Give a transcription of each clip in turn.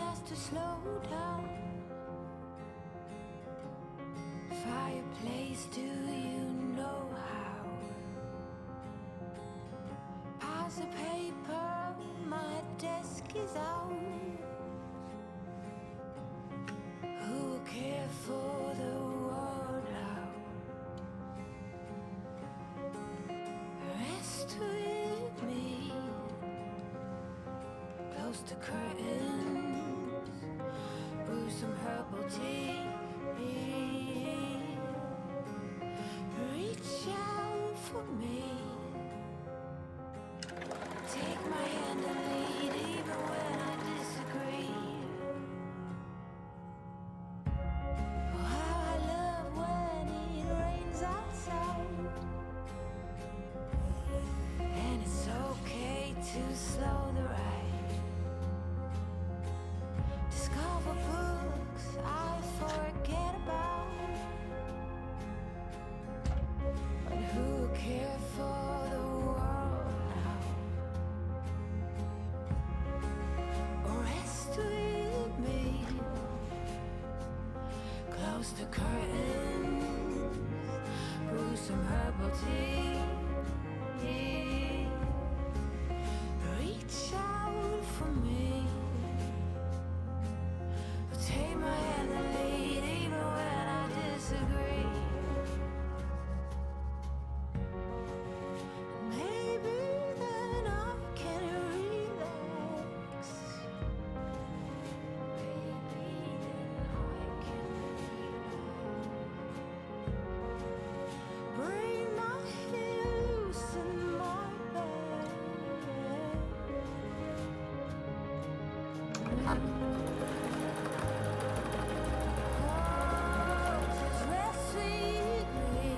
has to slow down. Fireplace, do you know how? Pass the paper, my desk is out. Who will care for the world out? Rest with me, close the curtains, brew some herbal tea. Reach out for me, take my hand and lead even when I disagree. Oh, how I love when it rains outside, and it's okay to slow the ride. Discover books I forget about, but who cares for the world now? Rest with me, close the curtains, brew some herbal tea. Reach out for me, take my hand and lead even when I disagree. Maybe then I can relax. Maybe then I can relax. Bring my heels in my bed. Just rest with me,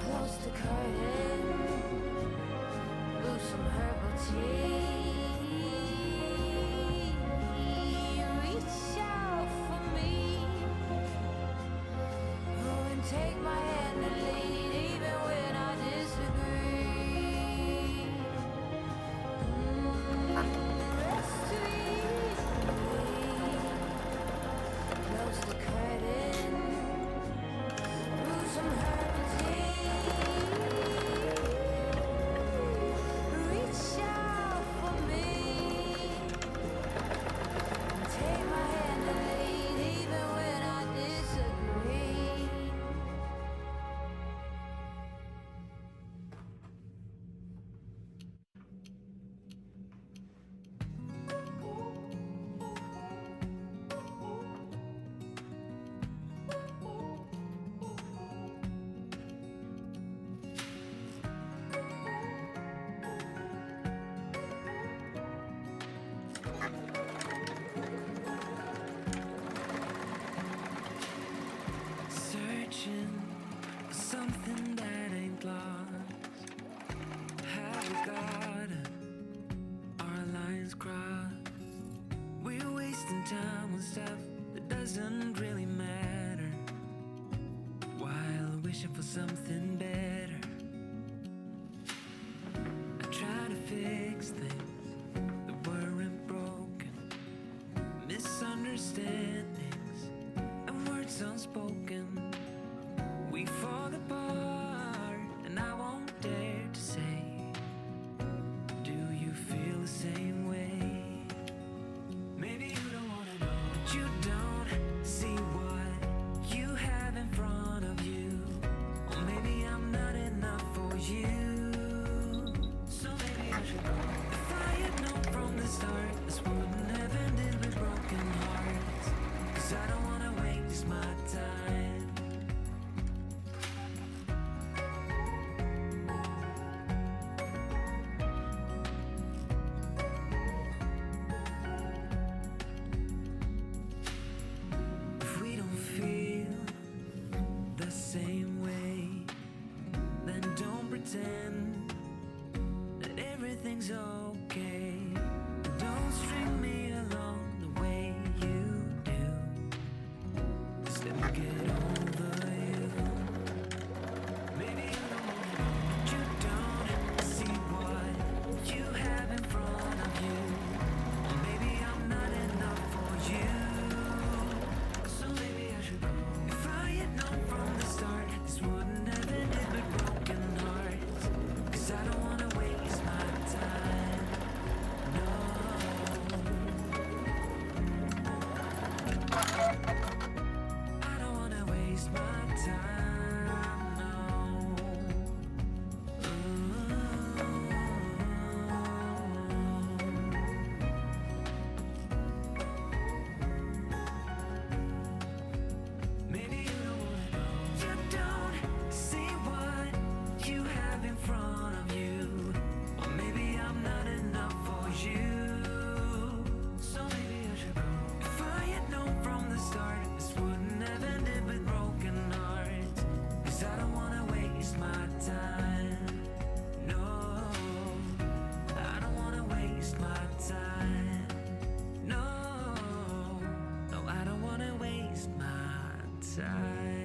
close the curtain, brew some herbal tea. Reach out for me, oh, and take my hand and lead even when I disagree. Rest with me, close the curtain, brew some herbal tea. Reach out for me, take my hand and lead even when I disagree. Searching for something that ain't lost. Have we got our lines crossed? We're wasting time on stuff that doesn't really matter, while wishing for something better. I try to fix things that weren't broken, misunderstandings and words unspoken. We fall apart, and I won't dare to say, do you feel the same way? Maybe you don't wanna know, but you don't see what you have in front of you. Or maybe I'm not enough for you, so maybe I should go. If I had known from the start, this wouldn't have ended with broken hearts. 'Cause I don't wanna waste my time inside.